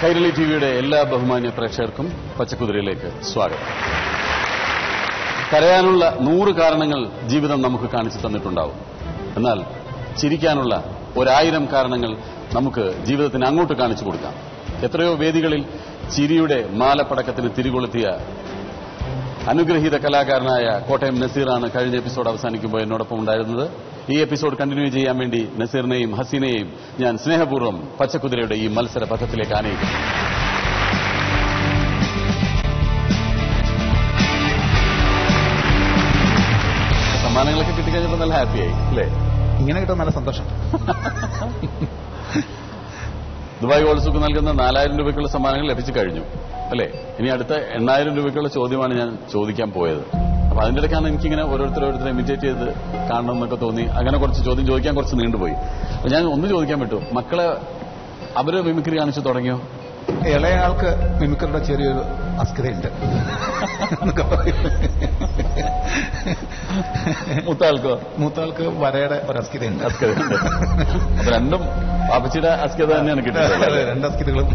കൈരളി ടിവിയുടെ എല്ലാ ബഹുമാന്യ പ്രേക്ഷകർക്കും പച്ചക്കുതിരയിലേക്ക് സ്വാഗതം. കരയാനുള്ള 100 കാരണങ്ങൾ ജീവിതം നമുക്ക് കാണിച്ചു തന്നിട്ടുണ്ടാവും. എന്നാൽ ചിരിക്കാനുള്ള 1000 കാരണങ്ങൾ നമുക്ക് ജീവിതത്തിന് അങ്ങോട്ട് കാണിച്ചു കൊടുക്കാം. എത്രയോ വേദികളിൽ ചിരിയുടെ മാലപ്പടക്കത്തിന് തിരികൊളുത്തിയ അനുഗ്രഹീത കലാകാരനായ കോട്ടയം നസീറാണ് കഴിഞ്ഞ എപ്പിസോഡ് അവസാനിക്കുമ്പോൾ എന്നോടൊപ്പം ഉണ്ടായിരുന്നത്. ഈ എപ്പിസോഡ് കണ്ടിന്യൂ ചെയ്യാൻ വേണ്ടി നസീറിനെയും ഹസീനയെയും ഞാൻ സ്നേഹപൂർവ്വം പച്ചക്കുതിരയുടെ ഈ മത്സര പഥത്തിലേക്ക് ആനയിക്കും. സമ്മാനങ്ങളൊക്കെ കിട്ടിക്കഴിഞ്ഞപ്പോൾ നല്ല ഹാപ്പിയായി അല്ലേ? ഇങ്ങനെ കിട്ടാൻ നല്ല സന്തോഷം. ദുബായ് ഗോൾഡ് സൂക്ക് നൽകുന്ന 4000 രൂപയ്ക്കുള്ള സമ്മാനങ്ങൾ ലഭിച്ചു കഴിഞ്ഞു അല്ലേ? ഇനി അടുത്ത 8000 രൂപയ്ക്കുള്ള ചോദ്യമാണ് ഞാൻ ചോദിക്കാൻ പോയത്. അപ്പൊ അതിന്റെ ഇടയ്ക്കാണ് എനിക്കിങ്ങനെ ഓരോരുത്തരെ ഇമിറ്റേറ്റ് ചെയ്ത് കാണണം എന്നൊക്കെ തോന്നി. അങ്ങനെ കുറച്ച് ചോദ്യം ചോദിക്കാൻ കുറച്ച് നീണ്ടുപോയി. അപ്പൊ ഞാൻ ഒന്ന് ചോദിക്കാൻ പറ്റും, മക്കളെ അവര് മിമിക്രി കാണിച്ചു തുടങ്ങിയോ? ഇളയാൾക്ക് മിമിക്രിയുടെ ചെറിയൊരു അസ്കിതയുണ്ട്. മൂത്താൾക്ക് വരയുടെ ഒരു അസ്കിതയുണ്ട്. അപ്പൊ രണ്ടും പാപ്പച്ചിയുടെ അസ്കിത തന്നെയാണ് കിട്ടിയത്. 2 അസ്കിതകളും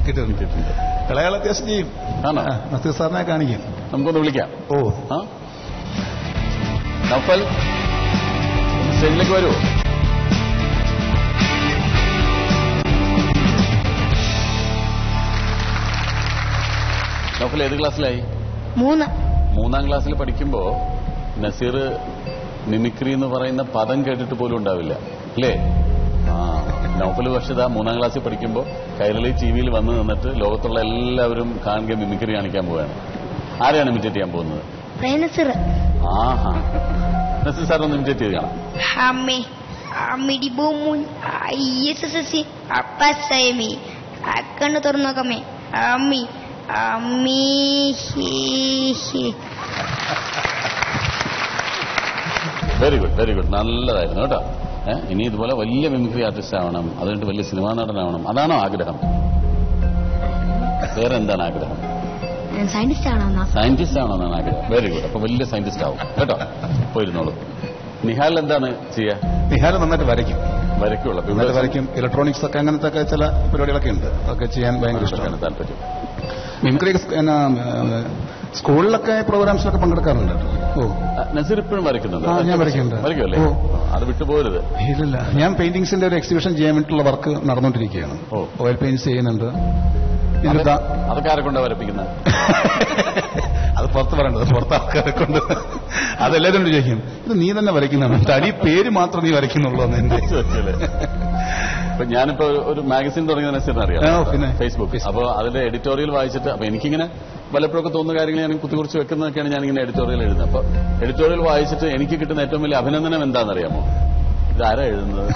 കിട്ടിയിട്ടുണ്ട്. ഇളയാൾ അത്യാവശ്യം ചെയ്യും. ആണോ? നസീർ സാറിനെ കാണിക്കും. നമുക്കൊന്ന് വിളിക്കാം. ഓ നൗഫൽ സ്റ്റേജിലേക്ക് വരുമോ? നൗഫൽ ഏത് ക്ലാസ്സിലായി? 3-ാം ക്ലാസ്സിൽ പഠിക്കുമ്പോ നസീർ മിമിക്രി എന്ന് പറയുന്ന പദം കേട്ടിട്ട് പോലും ഉണ്ടാവില്ല അല്ലേ? നൗഫൽ പക്ഷേ 3-ാം ക്ലാസ്സിൽ പഠിക്കുമ്പോൾ കൈരളി ടിവിയിൽ വന്ന് നിന്നിട്ട് ലോകത്തുള്ള എല്ലാവരും കാണുക മിമിക്രി കാണിക്കാൻ പോവുകയാണ്. ആരെയാണ് ഇമിറ്റേറ്റ് ചെയ്യാൻ പോകുന്നത്? ആഹാ, നസീർ സാർ ഒന്ന് ഇമിറ്റേറ്റ് ചെയ്ത് കാണാം. കണ്ണു തുറന്നു നോക്കാമേ. വെരി ഗുഡ്, വെരി ഗുഡ്, നല്ലതായിരുന്നു കേട്ടോ. ഇനി ഇതുപോലെ വലിയ മിമിക്രി ആർട്ടിസ്റ്റ് ആവണം, അതുകൊണ്ട് വലിയ സിനിമാ നടനാവണം, അതാണോ ആഗ്രഹം? വേറെ എന്താണ് ആഗ്രഹം? സയന്റിസ്റ്റ് ആണോന്നാണ് ആഗ്രഹം. വെരി ഗുഡ്, അപ്പൊ വലിയ സയന്റിസ്റ്റ് ആവും കേട്ടോ. പോയിരുന്നോളൂ. നിഹാൽ എന്താണ് ചെയ്യാ? നിഹാൽ നന്നായിട്ട് വരയ്ക്കും. വരയ്ക്കും. ഇലക്ട്രോണിക്സ് ഒക്കെ അങ്ങനത്തെ ഒക്കെ ചില പരിപാടികളൊക്കെ ഉണ്ട്. അതൊക്കെ ചെയ്യാൻ ഭയങ്കര ഇഷ്ടമാണ്, താല്പര്യം. മിമിക്രി സ്കൂളിലൊക്കെ പ്രോഗ്രാംസിലൊക്കെ പങ്കെടുക്കാറുണ്ട്. നസീർ ഇപ്പോഴും വരയ്ക്കുന്നുണ്ട്? ഞാൻ വരയ്ക്കുന്നുണ്ട്. വരയ്ക്കുമല്ലേ? അത് വിട്ടുപോകരുത്. ഇല്ല, ഞാൻ പെയിന്റിങ്സിന്റെ ഒരു എക്സിബിഷൻ ചെയ്യാൻ വേണ്ടിയിട്ടുള്ള വർക്ക് നടന്നുകൊണ്ടിരിക്കുകയാണ്. ഓയിൽ പെയിന്റ്സ് ചെയ്യുന്നുണ്ട്. അതൊക്കെ ആരെ കൊണ്ടാ വരപ്പിക്കുന്നത്? അത് പുറത്ത് പറയേണ്ടത്, പുറത്ത് ആൾക്കാരെ കൊണ്ട്. അതെല്ലാവരും ചോദിക്കും, ഇത് നീ തന്നെ വരയ്ക്കുന്നതാണ്, തടി പേര് മാത്രം നീ വരയ്ക്കുന്നുള്ളൂ എന്ന് എന്റെ ചോദിച്ചല്ലേ. അപ്പൊ ഞാനിപ്പോ ഒരു മാഗസിൻ തുടങ്ങിയ നസീറിനെ അറിയാം, പിന്നെ ഫേസ്ബുക്ക്. അപ്പൊ അതിന്റെ എഡിറ്റോറിയൽ വായിച്ചിട്ട് അപ്പൊ എനിക്കിങ്ങനെ വല്ലപ്പോഴൊക്കെ തോന്നുന്ന കാര്യങ്ങൾ ഞാൻ കുത്തിക്കുറിച്ച് വെക്കുന്നതൊക്കെയാണ് ഞാനിങ്ങനെ എഡിറ്റോറിയൽ എഴുതുന്നത്. അപ്പൊ എഡിറ്റോറിയൽ വായിച്ചിട്ട് എനിക്ക് കിട്ടുന്ന ഏറ്റവും വലിയ അഭിനന്ദനം എന്താണെന്നറിയാമോ? ഇതാരാ എഴുതുന്നത്?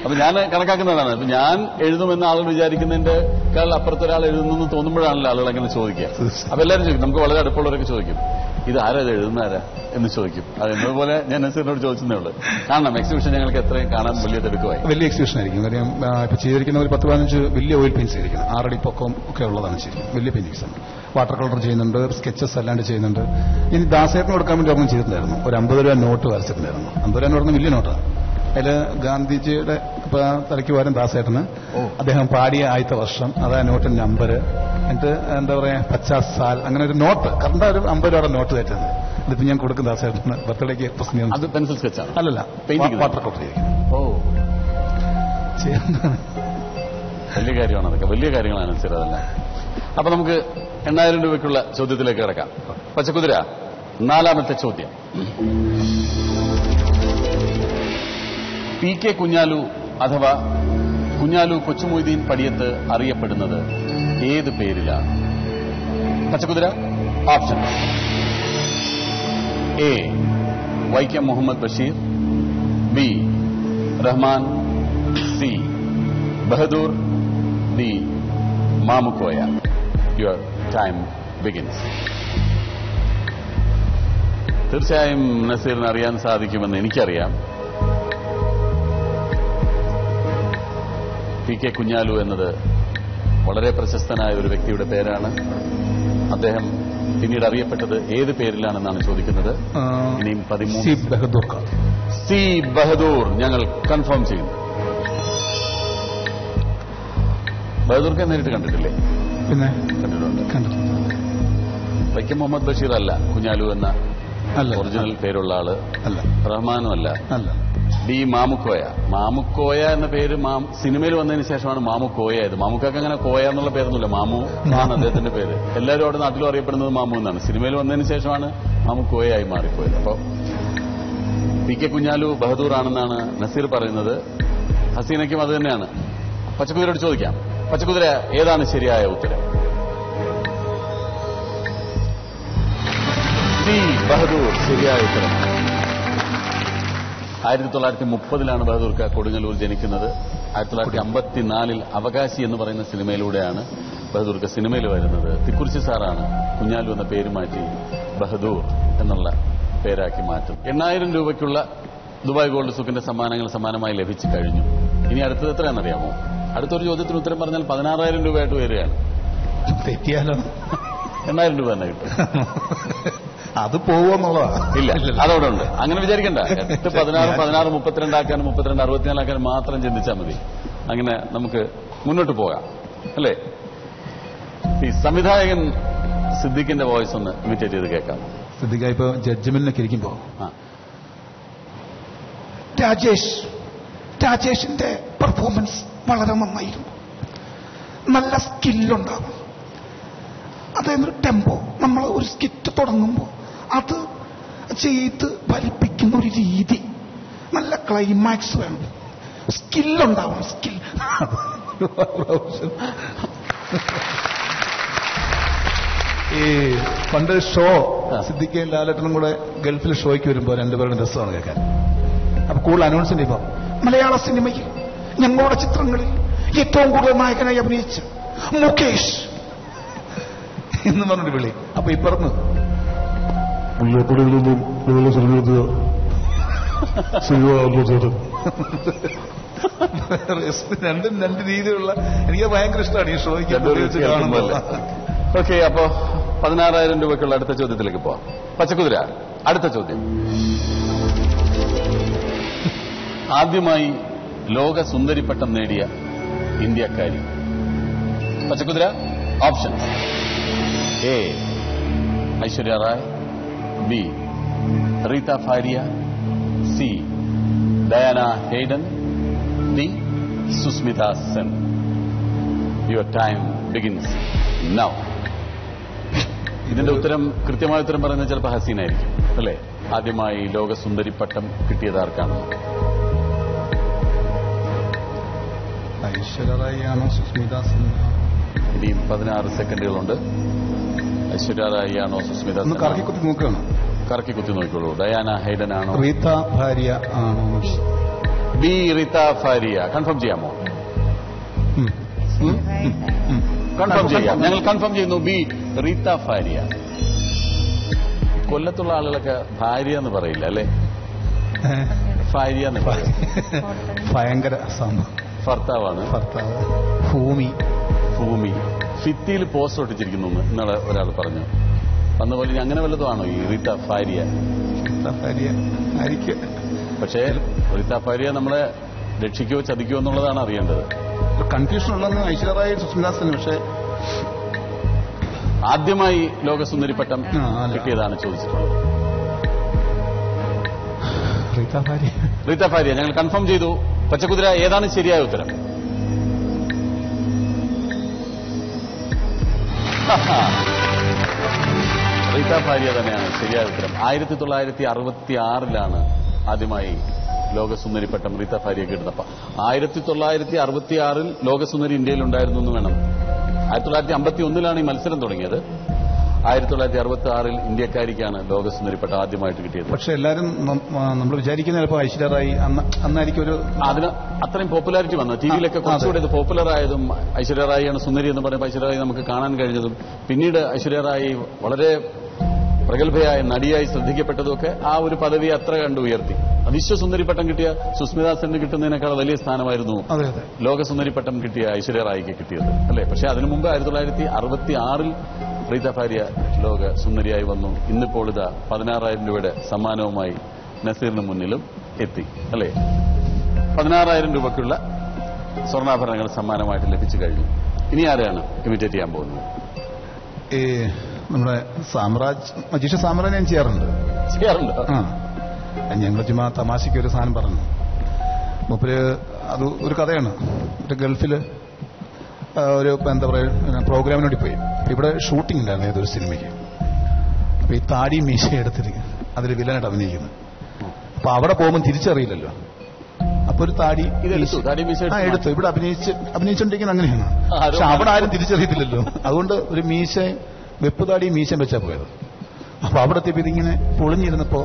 അപ്പൊ ഞാൻ കണക്കാക്കുന്നതാണ്. അപ്പൊ ഞാൻ എഴുതുമെന്ന് ആളുകൾ വിചാരിക്കുന്നതിന്റെക്കാൾ അപ്പുറത്തൊരാൾ എഴുതുന്നു തോന്നുമ്പോഴാണല്ലോ ആളുകൾ അങ്ങനെ ചോദിക്കുക. അപ്പൊ എല്ലാവരും ചോദിക്കും, നമുക്ക് വളരെ അടുപ്പമുള്ളവരൊക്കെ ചോദിക്കും, ഇത് ആരാ എഴുതുന്നാരാ എന്ന് ചോദിക്കും. അത് എന്നതുപോലെ ഞാൻ നസീറിനോട് ചോദിച്ചതേ ഉള്ളൂ. കാണണം, എക്സിബിഷൻ ഞങ്ങൾക്ക് എത്രയും കാണാൻ വലിയ തിരക്കുമായി. വലിയ എക്സിബിഷൻ ആയിരിക്കും. കാര്യം ഇപ്പൊ ചെയ്തിരിക്കുന്ന ഒരു 10-15 വലിയ ഓയിൽ പെയിന്റ്സ് ആയിരിക്കും. 6 അടി പൊക്കം ഒക്കെ ഉള്ളതാണ് ശരിക്കും. വലിയ പെയിന്റിങ്സ് ആണ്. വാട്ടർ കളർ ചെയ്യുന്നുണ്ട്, സ്കെച്ചസ് അല്ലാണ്ട് ചെയ്യുന്നുണ്ട്. ഇനി ദാസേട്ടന് കൊടുക്കാൻ വേണ്ടി ഒരെണ്ണം ചെയ്തിട്ടുണ്ടായിരുന്നു. ഒരു 50 രൂപ നോട്ട് വരച്ചിട്ടുണ്ടായിരുന്നു. 50 രൂപ എന്ന് പറഞ്ഞ വലിയ നോട്ടാണ്. അതില് ഗാന്ധിജിയുടെ തലയ്ക്ക് പകരം ദാസേട്ടന് അദ്ദേഹം പാടിയ ആദ്യത്തെ വർഷം, അതാ നോട്ടിന്റെ നമ്പർ, എന്നിട്ട് എന്താ പറയാ 50 സാൽ, അങ്ങനെ ഒരു നോട്ട്, കറണ്ട ഒരു 50 രൂപയുടെ നോട്ട് കയറ്റുന്നത്. ഇതിപ്പോ ഞാൻ കൊടുക്കും ദാസേട്ടന് ബർത്ത്ഡേക്ക് പ്രശ്നം. അത് പെൻസിൽ സ്കെച്ചാണ്? അല്ലല്ല, വാട്ടർ കളർ ചെയ്യും. വലിയ കാര്യമാണ് അതൊക്കെ, വലിയ കാര്യങ്ങളാണ് സാർ അതെല്ലാം. അപ്പൊ നമുക്ക് 8000 രൂപയ്ക്കുള്ള ചോദ്യത്തിലേക്ക് കിടക്കാം. പച്ചക്കുതിര, 4ാമത്തെ ചോദ്യം. പി കെ കുഞ്ഞാലു അഥവാ കുഞ്ഞാലു കൊച്ചുമൊയ്തീൻ പടിയത്ത് അറിയപ്പെടുന്നത് ഏത് പേരിലാണ്? പച്ചക്കുതിര, option A Vaikom Muhammad Basheer, B Rahman, C Bahadoor, D Mamukkoya. Your time begins. തീർച്ചയായും നസീറിന് അറിയാൻ സാധിക്കുമെന്ന് എനിക്കറിയാം. പി കെ കുഞ്ഞാലു എന്നത് വളരെ പ്രശസ്തനായ ഒരു വ്യക്തിയുടെ പേരാണ്. അദ്ദേഹം പിന്നീട് അറിയപ്പെട്ടത് ഏത് പേരിലാണെന്നാണ് ചോദിക്കുന്നത്. ഇനിയും 13. സി ബഹദൂർ ഞങ്ങൾ കൺഫേം ചെയ്യുന്നു. ബഹദൂർക്കെ നേരിട്ട് കണ്ടിട്ടില്ലേ? പിന്നെ കണ്ടിട്ടുണ്ട്. കണ്ടിട്ടുണ്ട്. വൈക്കം മുഹമ്മദ് ബഷീർ അല്ല കുഞ്ഞാലു എന്ന അല്ല, ഒറിജിനൽ പേരുള്ള ആള്. അല്ല. റഹ്മാനും അല്ല. അല്ല. ഡി മാമുക്കോയ. മാമുക്കോയ എന്ന പേര് സിനിമയിൽ വന്നതിന് ശേഷമാണ് മാമുക്കോയ ആയത്. മാമുക്കൊക്കെ അങ്ങനെ കോയ എന്നുള്ള പേരൊന്നുമില്ല, മാമു എന്നാണ് അദ്ദേഹത്തിന്റെ പേര്. എല്ലാവരും അവിടെ നാട്ടിലും അറിയപ്പെടുന്നത് മാമു എന്നാണ്. സിനിമയിൽ വന്നതിന് ശേഷമാണ് മാമുക്കോയായി മാറിപ്പോയത്. അപ്പോ പി കെ കുഞ്ഞാലു ബഹദൂർ ആണെന്നാണ് നസീർ പറയുന്നത്. ഹസീനയ്ക്കും അത് തന്നെയാണ്. പച്ചക്കുതിരയോട് ചോദിക്കാം. പച്ചക്കുതിര, ഏതാണ് ശരിയായ ഉത്തരം? സി ബഹദൂർ ശരിയായ ഉത്തരം. 1930 ബഹദൂർക്ക കൊടുങ്ങല്ലൂർ ജനിക്കുന്നത്. 1954 അവകാശി എന്ന് പറയുന്ന സിനിമയിലൂടെയാണ് ബഹദൂർക്ക സിനിമയിൽ വരുന്നത്. തിക്കുറിശി സാറാണ് കുഞ്ഞാലു എന്ന പേര് മാറ്റി ബഹദൂർ എന്നുള്ള പേരാക്കി മാറ്റും. 8000 രൂപയ്ക്കുള്ള ദുബായ് ഗോൾഡ് സൂക്കിന്റെ സമ്മാനങ്ങൾ സമ്മാനമായി ലഭിച്ചു കഴിഞ്ഞു. ഇനി അടുത്തത് എത്രയാണെന്നറിയാമോ? അടുത്തൊരു ചോദ്യത്തിന് ഉത്തരം പറഞ്ഞാൽ 16,000 രൂപയായിട്ട് വരികയാണ്. തെറ്റിയാലോ? 8000 രൂപ തന്നെ കിട്ടും. അത് പോവുമെന്നുള്ളതാ? ഇല്ല, അതവിടെ ഉണ്ട്. അങ്ങനെ വിചാരിക്കണ്ട. 8, 16, 16, 32 ആക്കാനും 32, 64 ആക്കാനും മാത്രം ചിന്തിച്ചാൽ മതി. അങ്ങനെ നമുക്ക് മുന്നോട്ട് പോകാം, അല്ലേ? ഈ സംവിധായകൻ സിദ്ദിഖിന്റെ വോയിസ് ഒന്ന് ഇമിറ്റേറ്റ് ചെയ്ത് കേൾക്കാം. സിദ്ദിഖ ഇപ്പൊ ജഡ്ജ്മെന്റിനൊക്കെ ഇരിക്കുമ്പോ രാജേഷിന്റെ പെർഫോമൻസ് വളരെ നന്നായിരുന്നു. നല്ല സ്കില്ലുണ്ടാവും. അതേന്നൊരു ടെമ്പോ, നമ്മൾ ഒരു സ്കിറ്റ് തുടങ്ങുമ്പോൾ അത് ചെയ്ത് ഫലിപ്പിക്കുന്ന ഒരു രീതി, നല്ല ക്ലൈമാക്സ് വേണം, സ്കില്ലുണ്ടാവണം. സ്കിൽ ഈ പണ്ട് ഷോ സിദ്ദിഖയും ലാലേട്ടനും കൂടെ ഗൾഫിൽ ഷോയ്ക്ക് വരുമ്പോൾ രണ്ടുപേരുടെ രസമാണ് കേൾക്കാൻ. അപ്പൊ കൂടുതൽ അനൗൺസ് ചെയ്യുമ്പോ മലയാള സിനിമയിൽ ഞങ്ങളുടെ ചിത്രങ്ങളിൽ ഏറ്റവും കൂടുതൽ നായകനായി അഭിനയിച്ച മുകേഷ് എന്ന് പറഞ്ഞൊരു വിളി. അപ്പൊ ഇപ്പറന്ന് രണ്ടും രണ്ട് രീതിയിലുള്ള, എനിക്ക് ഭയങ്കര ഇഷ്ടമാണ് ഈ ഷോയ്ക്ക് കാണുമ്പോൾ. ഓക്കെ, അപ്പോ 16,000 രൂപയ്ക്കുള്ള അടുത്ത ചോദ്യത്തിലേക്ക് പോവാം. പച്ചക്കുതിര, അടുത്ത ചോദ്യം. ആദ്യമായി ലോക സുന്ദരിപ്പട്ടം നേടിയ ഇന്ത്യക്കാരി. പച്ചക്കുതിര, options: A Aishwarya Rai, B Reita Faria, C Diana Hayden, D Sushmita Sen. Your time begins now. ഇതിന്റെ ഉത്തരം, കൃത്യമായ ഉത്തരം പറയുന്നത് ചിലപ്പോൾ ഹസീനായിരിക്കും, അല്ലേ? ആദ്യമായി ലോക സുന്ദരിപ്പട്ടം കിട്ടിയത് ആർക്കാണ്? ഐശ്വര്യ റായ് ആണോ സുസ്മിത സെൻ? ഇനിയും 16 സെക്കൻഡുകളുണ്ട്. ഐശ്വര്യ റായ് ആണോ സുസ്മിത സെൻ? കറക്കി കുത്തി നോക്കുകയാണ്. കറക്കി കുത്തി നോക്കിക്കോളൂ. ഡയാന ഹൈഡൻ ആണോ? റീത ഫാരിയ ആണോ? B Reita Faria. കൺഫേം ചെയ്യാമോ? കൺഫേം ചെയ്യാം. ഞങ്ങൾ കൺഫേം ചെയ്യുന്നു. B Reita Faria. കൊല്ലത്തുള്ള ആളുകളൊക്കെ ഭാര്യ എന്ന് പറയില്ല, അല്ലേ? ഫാരിയ എന്ന് പറയും. ഭയങ്കര ഭർത്താവാണ്. ഭർത്താവ്. ഭൂമി. ഭിത്തിയിൽ പോസ്റ്റർ ഒട്ടിച്ചിരിക്കുന്നു ഇന്നലെ ഒരാൾ പറഞ്ഞു. അന്നുപോലെ അങ്ങനെ വല്ലതുമാണോ ഈ റീത ഫാരിയ? പക്ഷേ റീത ഫാരിയ നമ്മളെ രക്ഷിക്കോ ചതിക്കോ എന്നുള്ളതാണ് അറിയേണ്ടത്. കൺഫ്യൂഷൻ ഉള്ളതെന്ന് ഐശ്വര്യ റായ് സുസ്മിത സെൻ. പക്ഷേ ആദ്യമായി ലോകസുന്ദരിപ്പട്ടം കിട്ടിയതാണ് ചോദിച്ചിട്ടുള്ളത്. റീത ഫാരിയ ഞങ്ങൾ കൺഫേം ചെയ്തു. പച്ചക്കുതിര, ഏതാണ് ശരിയായ ഉത്തരം? റീത ഫാരിയ തന്നെയാണ് ശരിയായ ഉത്തരം. 1966 ആദ്യമായി ലോകസുന്ദരിപ്പട്ടം റീത ഫാരിയ കിട്ടുന്നപ്പോ 1966 ലോകസുന്ദരി ഇന്ത്യയിൽ ഉണ്ടായിരുന്നു എന്ന് വേണം. 1951 ഈ മത്സരം തുടങ്ങിയത്. 1966 ഇന്ത്യക്കാരിക്കാണ് ലോകസുന്ദരിപ്പട്ടം ആദ്യമായിട്ട് കിട്ടിയത്. പക്ഷെ എല്ലാവരും നമ്മൾ വിചാരിക്കുന്ന ചിലപ്പോൾ ഐശ്വര്യ റായ് അന്നായിരിക്കും ഒരു അതിന് അത്രയും പോപ്പുലാരിറ്റി വന്നത്. ടിവിയിലൊക്കെ കുറച്ചുകൂടി ഇത് പോപ്പുലർ ആയതും ഐശ്വര്യ റായിയാണ് സുന്ദരി എന്ന് പറയുമ്പോൾ ഐശ്വര്യ റായി നമുക്ക് കാണാൻ കഴിഞ്ഞതും പിന്നീട് ഐശ്വര്യ റായി വളരെ പ്രഗത്ഭയായ നടിയായി ശ്രദ്ധിക്കപ്പെട്ടതൊക്കെ ആ ഒരു പദവി അത്ര കണ്ട് ഉയർത്തി. വിശ്വസുന്ദരിപ്പട്ടം കിട്ടിയ സുസ്മിത സെന്നിന് കിട്ടുന്നതിനേക്കാൾ വലിയ സ്ഥാനമായിരുന്നു ലോകസുന്ദരിപ്പട്ടം കിട്ടിയ ഐശ്വര്യ റായിക്ക് കിട്ടിയത്, അല്ലേ? പക്ഷേ അതിനു മുമ്പ് 1966 റീത ഫാരിയ ലോക സുന്ദരിയായി വന്നു. ഇന്നിപ്പോൾ ഇതാ 16,000 രൂപയുടെ സമ്മാനവുമായി നസീറിന് മുന്നിലും എത്തി, അല്ലേ? 16,000 രൂപയ്ക്കുള്ള സ്വർണ്ണാഭരണങ്ങൾ സമ്മാനമായിട്ട് ലഭിച്ചു കഴിഞ്ഞു. ഇനി ആരെയാണ് ഇമിറ്റേറ്റ് ചെയ്യാൻ പോകുന്നത്? ഈ നമ്മുടെ മജീഷ സാമ്രാജ് ഞാൻ ചെയ്യാറുണ്ട്. ഞങ്ങൾ ചുമ്മാ തമാശയ്ക്ക് ഒരു സാധനം പറഞ്ഞു. മൂപ്പര് അത് ഒരു കഥയാണ്. മറ്റേ ഗൾഫിൽ ഒരു എന്താ പറയുക പ്രോഗ്രാമിന് വേണ്ടി പോയി. ഇവിടെ ഷൂട്ടിംഗ് ഉണ്ടായിരുന്നു ഏതൊരു സിനിമയ്ക്ക്. അപ്പൊ ഈ താടി മീശ എടുത്തിട്ട് അതിൽ വില്ലനായിട്ട് അഭിനയിക്കുന്നു. അപ്പൊ അവിടെ പോകുമ്പോൾ തിരിച്ചറിയില്ലല്ലോ. അപ്പൊ ഒരു താടി എടുത്തു. ഇവിടെ അഭിനയിച്ചോണ്ടിരിക്കുന്നത് അങ്ങനെയാണ്. പക്ഷെ അവിടെ ആരും തിരിച്ചറിയത്തില്ലല്ലോ. അതുകൊണ്ട് ഒരു മീശ വെപ്പ് താടിയും മീശയും വെച്ചാ പോയത്. അപ്പൊ അവിടെ എത്തിയപ്പോ ഇതിങ്ങനെ പൊളിഞ്ഞിരുന്നപ്പോ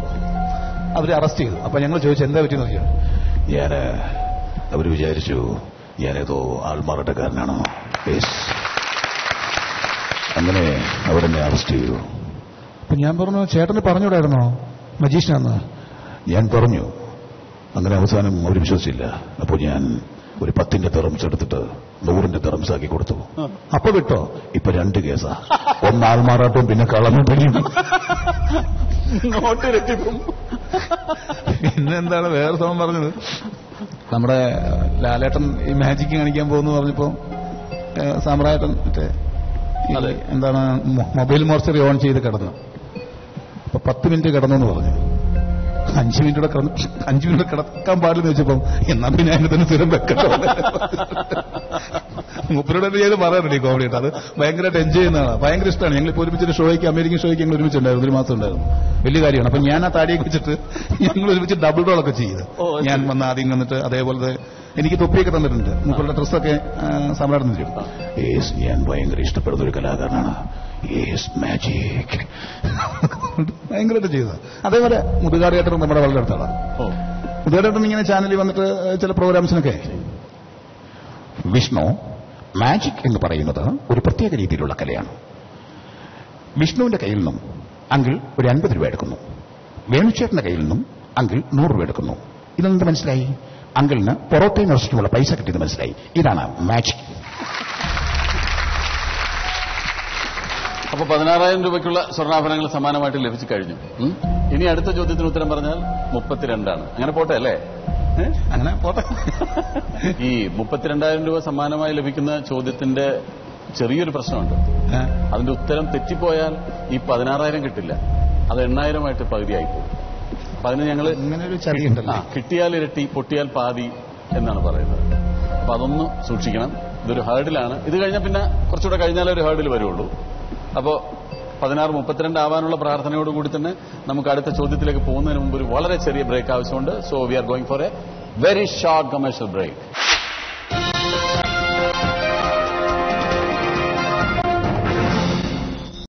അവരെ അറസ്റ്റ് ചെയ്തു. അപ്പൊ ഞങ്ങൾ ചോദിച്ചു എന്താ പറ്റിയെന്ന് ചോദിച്ചാൽ അവര് വിചാരിച്ചു ഞാനേതോ ആൾമാറാട്ടക്കാരനാണോ. അങ്ങനെ അവരെന്നെ അറസ്റ്റ് ചെയ്തു. അപ്പൊ ഞാൻ പറഞ്ഞു ചേട്ടന് പറഞ്ഞുകൂടായിരുന്നോ മജീഷനാന്ന്? ഞാൻ പറഞ്ഞു. അങ്ങനെ അവസാനം അവർ വിശ്വസിച്ചില്ല. അപ്പോൾ ഞാൻ ഒരു 10ന്റെ തെറംസ് എടുത്തിട്ട് 100ന്റെ തെറംസ് ആക്കി കൊടുത്തു. അപ്പൊ വിട്ടോ? ഇപ്പൊ 2 കേസാ. ഒന്ന് ആൾമാറാട്ടവും പിന്നെ കള്ളനോട്ടലും. പിന്നെന്താണ് വേറെ സമയം പറഞ്ഞത്? നമ്മുടെ ലാലേട്ടൻ ഈ മാജിക് കാണിക്കാൻ പോകുന്നു പറഞ്ഞപ്പോ സാമ്രാട്ടൻ മറ്റേ എന്താണ് മൊബൈൽ മോർച്ചറി ഓൺ ചെയ്ത് കിടന്നു. അപ്പൊ 10 മിനിറ്റ് കിടന്നു പറഞ്ഞു. 5 മിനിറ്റ് കിടക്കാൻ പാടില്ലെന്ന് വെച്ചപ്പം എന്നാ പിന്നെ അതിന് തന്നെ സ്ഥിരം വെക്കട്ടോ. മുപ്പരോട് ചെയ്ത് പറയാറുണ്ട് ഈ കോമഡി. അത് ഭയങ്കരമായിട്ട് എൻജോയ് ചെയ്യുന്നതാണ്. ഭയങ്കര ഇഷ്ടമാണ്. ഞങ്ങളിപ്പോൾ ഒരുമിച്ചൊരു ഷോയ്ക്ക് അമേരിക്കൻ ഷോയ്ക്ക് ഞങ്ങൾ ഒരുമിച്ചുണ്ടായിരുന്നു. 1 മാസം ഉണ്ടായിരുന്നു. വലിയ കാര്യമാണ്. അപ്പൊ ഞാൻ ആ താടിയൊക്കെ വെച്ചിട്ട് ഞങ്ങൾ ഒരുമിച്ച് ഡബിൾ റോളൊക്കെ ചെയ്ത് ഞാൻ വന്ന് ആദ്യം വന്നിട്ട് അതേപോലെ എനിക്ക് തൊപ്പിയൊക്കെ തന്നിട്ടുണ്ട്. മുപ്പരുടെ ഡ്രസ്സൊക്കെ സമ്രാടം തരും. ഞാൻ ഭയങ്കര ഇഷ്ടപ്പെടുന്ന ഒരു കലാകാരനാണ്. മാജിക് ഭയങ്കരമായിട്ട് ചെയ്തത്. അതേപോലെ മുതുകാടേട്ടൻ നമ്മുടെ വളരെ അടുത്താണ്. മുതുകാടേട്ടൻ ഇങ്ങനെ ചാനലിൽ വന്നിട്ട് ചില പ്രോഗ്രാംസിനൊക്കെ വിഷ്ണു മാജിക് എന്ന് പറയുന്നത് ഒരു പ്രത്യേക രീതിയിലുള്ള കലയാണ്. വിഷ്ണുവിന്റെ കയ്യിൽ നിന്നും അങ്കിൾ ഒരു 50 രൂപ എടുക്കുന്നു. വേണുചേട്ടന്റെ കയ്യിൽ നിന്നും അങ്കിൾ 100 രൂപ എടുക്കുന്നു. ഇതെന്ത് മനസ്സിലായി? അങ്കിളിന് പൊറോട്ടയും ഇറച്ചിക്കുമുള്ള പൈസ കിട്ടിയത് മനസ്സിലായി. ഇതാണ് മാജിക്. അപ്പൊ 16,000 രൂപയ്ക്കുള്ള സ്വർണ്ണാഭരണങ്ങൾ സമ്മാനമായിട്ട് ലഭിച്ചു കഴിഞ്ഞു. ഇനി അടുത്ത ചോദ്യത്തിന് ഉത്തരം പറഞ്ഞാൽ 32 അങ്ങനെ പോട്ടെ അല്ലേ? അങ്ങനെ പോട്ടെ. ഈ 32,000 രൂപ സമ്മാനമായി ലഭിക്കുന്ന ചോദ്യത്തിന്റെ ചെറിയൊരു പ്രശ്നമുണ്ട്. അതിന്റെ ഉത്തരം തെറ്റിപ്പോയാൽ ഈ 16,000 കിട്ടില്ല. അത് 8,000 പകുതിയായി പോകും. അപ്പൊ അതിന് ഞങ്ങൾ കിട്ടിയാൽ ഇരട്ടി പൊട്ടിയാൽ പാതി എന്നാണ് പറയുന്നത്. അപ്പൊ അതൊന്ന് സൂക്ഷിക്കണം. ഇതൊരു ഹേർഡിലാണ്. ഇത് കഴിഞ്ഞാൽ പിന്നെ കുറച്ചുകൂടെ കഴിഞ്ഞാലേ ഒരു ഹേർഡിൽ വരുള്ളൂ. അപ്പോ 16:32 ആവാനുള്ള പ്രാർത്ഥനയോടുകൂടി തന്നെ നമുക്ക് അടുത്ത ചോദ്യത്തിലേക്ക് പോകുന്നതിന് മുമ്പ് ഒരു വളരെ ചെറിയ ബ്രേക്ക് ആവശ്യമുണ്ട്. So we are going for a very short commercial break.